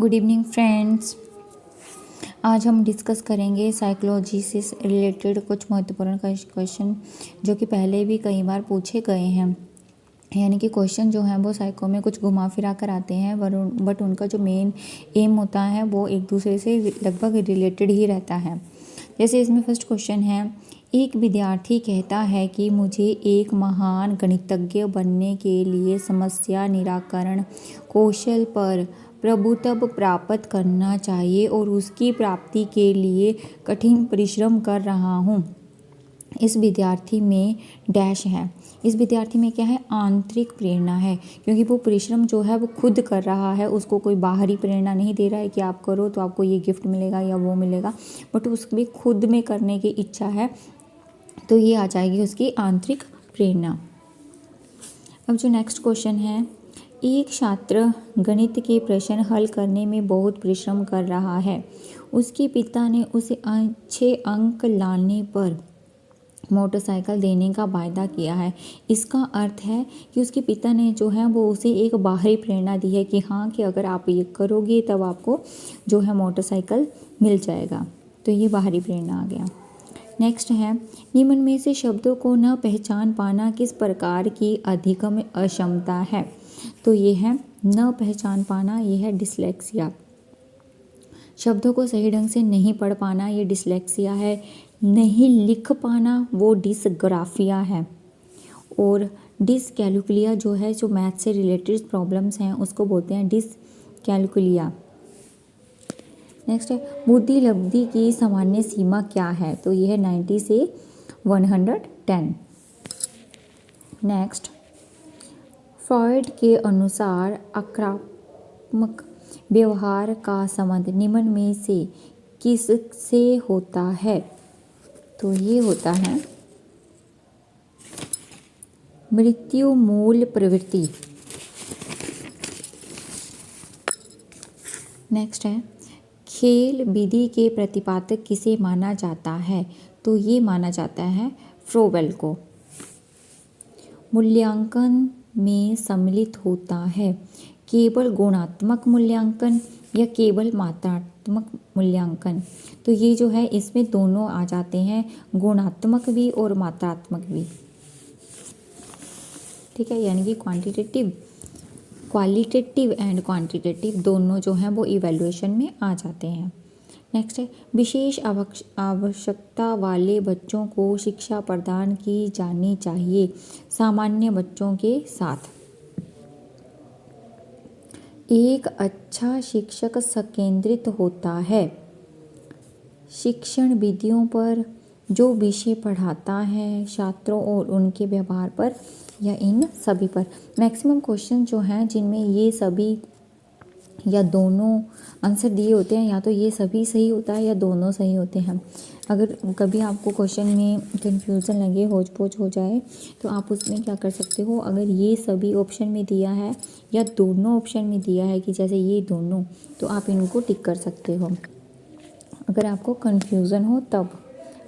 Good evening friends. आज हम discuss करेंगे साइकोलॉजी से रिलेटेड कुछ महत्वपूर्ण क्वेश्चन जो कि पहले भी कई बार पूछे गए हैं। यानी कि क्वेश्चन जो हैं वो साइको में कुछ घुमा फिरा कर आते हैं बट उनका जो मेन एम होता है वो एक दूसरे से लगभग रिलेटेड ही रहता है। जैसे इसमें फर्स्ट क्वेश्चन है, एक विद्यार्थी कहता है कि मुझे एक महान गणितज्ञ बनने के लिए समस्या निराकरण कौशल पर प्रभुत्व प्राप्त करना चाहिए और उसकी प्राप्ति के लिए कठिन परिश्रम कर रहा हूँ। इस विद्यार्थी में डैश है। इस विद्यार्थी में क्या है? आंतरिक प्रेरणा है, क्योंकि वो परिश्रम जो है वो खुद कर रहा है। उसको कोई बाहरी प्रेरणा नहीं दे रहा है कि आप करो तो आपको ये गिफ्ट मिलेगा या वो मिलेगा, बट उसकी खुद में करने की इच्छा है, तो ये आ जाएगी उसकी आंतरिक प्रेरणा। अब जो नेक्स्ट क्वेश्चन है, एक छात्र गणित के प्रश्न हल करने में बहुत परिश्रम कर रहा है। उसके पिता ने उसे अच्छे अंक लाने पर मोटरसाइकिल देने का वायदा किया है। इसका अर्थ है कि उसके पिता ने जो है वो उसे एक बाहरी प्रेरणा दी है कि हाँ, कि अगर आप ये करोगे तब आपको जो है मोटरसाइकिल मिल जाएगा। तो ये बाहरी प्रेरणा आ गया। नेक्स्ट है, निम्न में से शब्दों को न पहचान पाना किस प्रकार की अधिगम अक्षमता है? तो ये है न पहचान पाना, ये है डिसलेक्सिया। शब्दों को सही ढंग से नहीं पढ़ पाना, ये डिसलेक्सिया है। नहीं लिख पाना, वो डिसग्राफिया है। और डिसकैलकुलिया जो है, जो मैथ से रिलेटेड प्रॉब्लम्स हैं उसको बोलते हैं डिसकैलकुलिया। नेक्स्ट है, बुद्धि लब्धि की सामान्य सीमा क्या है? तो यह है 90 से 110। नेक्स्ट, फ्रॉइड के अनुसार आक्रामक व्यवहार का संबंध निम्न में से किससे होता है? तो ये होता है मृत्यु मूल प्रवृत्ति। नेक्स्ट है, खेल विधि के प्रतिपादक किसे माना जाता है? तो ये माना जाता है फ्रोबेल को। मूल्यांकन में सम्मिलित होता है केवल गुणात्मक मूल्यांकन या केवल मात्रात्मक मूल्यांकन? तो ये जो है इसमें दोनों आ जाते हैं, गुणात्मक भी और मात्रात्मक भी। ठीक है, यानी कि क्वालिटेटिव एंड क्वांटिटेटिव दोनों जो हैं वो इवैल्यूएशन में आ जाते हैं। नेक्स्ट है, विशेष आवश्यकता वाले बच्चों को शिक्षा प्रदान की जानी चाहिए सामान्य बच्चों के साथ। एक अच्छा शिक्षक संकेंद्रित होता है शिक्षण विधियों पर, जो विषय पढ़ाता है, छात्रों और उनके व्यवहार पर, या इन सभी पर। मैक्सिमम क्वेश्चन जो हैं जिनमें ये सभी या दोनों आंसर दिए होते हैं, या तो ये सभी सही होता है या दोनों सही होते हैं। अगर कभी आपको क्वेश्चन में कन्फ्यूज़न लगे, होच पोच हो जाए, तो आप उसमें क्या कर सकते हो, अगर ये सभी ऑप्शन में दिया है या दोनों ऑप्शन में दिया है कि जैसे ये दोनों, तो आप इनको टिक कर सकते हो अगर आपको कन्फ्यूज़न हो तब।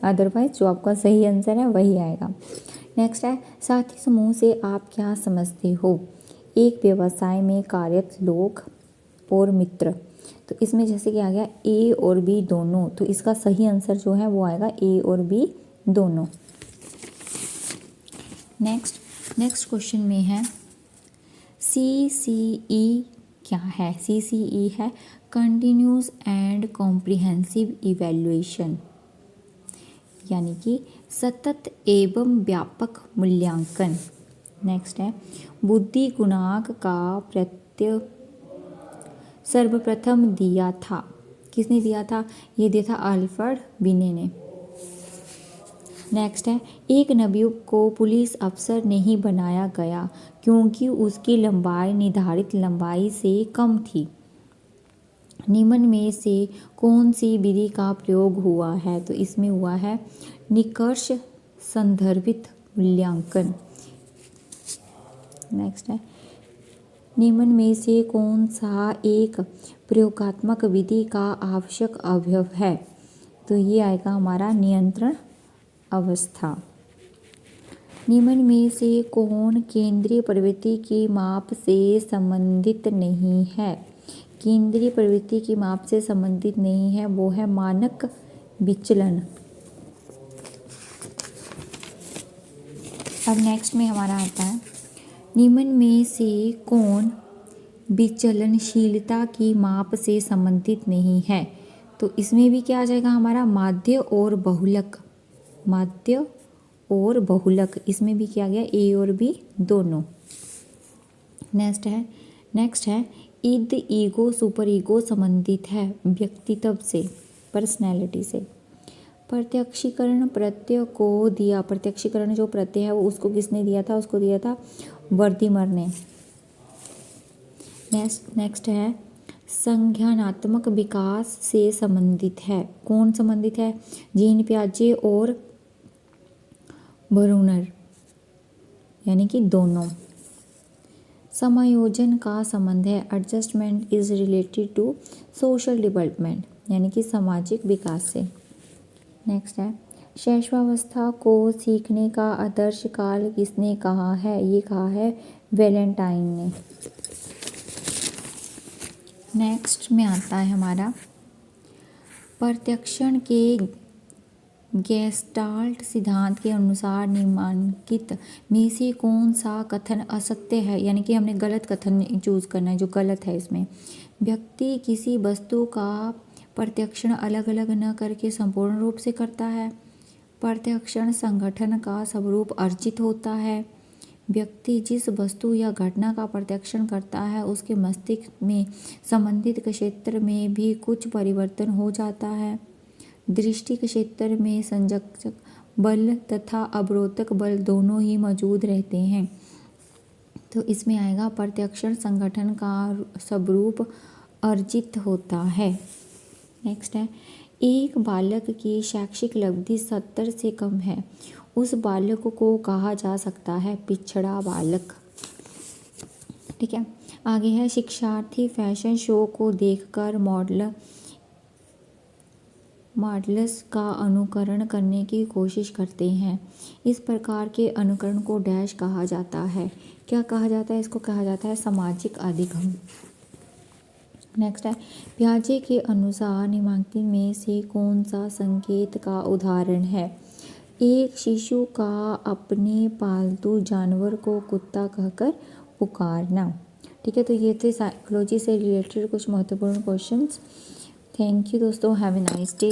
अदरवाइज जो आपका सही आंसर है वही आएगा। नेक्स्ट है, साथी समूह से आप क्या समझते हो? एक व्यवसाय में कार्यरत लोग और मित्र। तो इसमें जैसे कि आ गया ए और बी दोनों, तो इसका सही आंसर जो है वो आएगा ए और बी दोनों। नेक्स्ट क्वेश्चन में है, CCE क्या है? CCE है कंटिन्यूस एंड कॉम्प्रिहेंसिव इवैल्यूएशन, यानी कि सतत एवं व्यापक मूल्यांकन। नेक्स्ट है, बुद्धि गुणांक का प्रत्यय सर्वप्रथम दिया था। किसने दिया था? ये दिया था अल्फ्रेड बिने ने। नेक्स्ट है, एक नवयुवक को पुलिस अफसर नहीं बनाया गया क्योंकि उसकी लंबाई निर्धारित लंबाई से कम थी। निम्न में से कौन सी विधि का प्रयोग हुआ है? तो इसमें हुआ है निष्कर्ष संदर्भित मूल्यांकन। नेक्स्ट है, निम्न में से कौन सा एक प्रयोगात्मक विधि का आवश्यक अवयव है? तो ये आएगा हमारा नियंत्रण अवस्था। निम्न में से कौन केंद्रीय प्रवृत्ति की माप से संबंधित नहीं है? केंद्रीय प्रवृत्ति की माप से संबंधित नहीं है, वो है मानक विचलन। अब नेक्स्ट में हमारा आता है निम्न में से कौन विचलनशीलता की माप से संबंधित नहीं है। तो इसमें भी क्या आ जाएगा हमारा माध्य और बहुलक। माध्य और बहुलक इसमें भी क्या गया, ए और बी दोनों। नेक्स्ट है इद ईगो सुपर ईगो संबंधित है व्यक्तित्व से, पर्सनैलिटी से। प्रत्यक्षीकरण प्रत्यय को दिया, प्रत्यक्षीकरण जो प्रत्यय है वो उसको किसने दिया था, उसको दिया था वर्दीमर ने। नेक्स्ट है संज्ञानात्मक विकास से संबंधित है। कौन संबंधित है, जीन पियाजे और ब्रूनर, यानी कि दोनों। समायोजन का संबंध है, adjustment is related to social development, यानी कि सामाजिक विकास से। नेक्स्ट है शैशवावस्था को सीखने का आदर्श काल किसने कहा है, ये कहा है वैलेंटाइन ने। नेक्स्ट में आता है हमारा प्रत्यक्षण के गेस्टाल्ट सिद्धांत के अनुसार निम्नलिखित में से कौन सा कथन असत्य है, यानी कि हमने गलत कथन चूज करना है जो गलत है इसमें। व्यक्ति किसी वस्तु का प्रत्यक्षण अलग अलग न करके संपूर्ण रूप से करता है। प्रत्यक्षण संगठन का स्वरूप अर्जित होता है। व्यक्ति जिस वस्तु या घटना का प्रत्यक्षण करता है उसके मस्तिष्क में संबंधित क्षेत्र में भी कुछ परिवर्तन हो जाता है। दृष्टि के क्षेत्र में संजक बल तथा अवरोधक बल दोनों ही मौजूद रहते हैं। तो इसमें आएगा प्रत्यक्षण संगठन का स्वरूप अर्जित होता है। नेक्स्ट है एक बालक की शैक्षिक उपलब्धि 70 से कम है, उस बालक को कहा जा सकता है पिछड़ा बालक। ठीक है, आगे है शिक्षार्थी फैशन शो को देखकर मॉडल्स का अनुकरण करने की कोशिश करते हैं। इस प्रकार के अनुकरण को डैश कहा जाता है, क्या कहा जाता है, इसको कहा जाता है सामाजिक अधिगम। नेक्स्ट है पियाजे के अनुसार निम्नलिखित में से कौन सा संकेत का उदाहरण है। एक शिशु का अपने पालतू जानवर को कुत्ता कहकर पुकारना। ठीक है, तो ये थे साइकोलॉजी से रिलेटेड कुछ महत्वपूर्ण क्वेश्चंस। थैंक यू दोस्तों, हैव ए नाइस डे।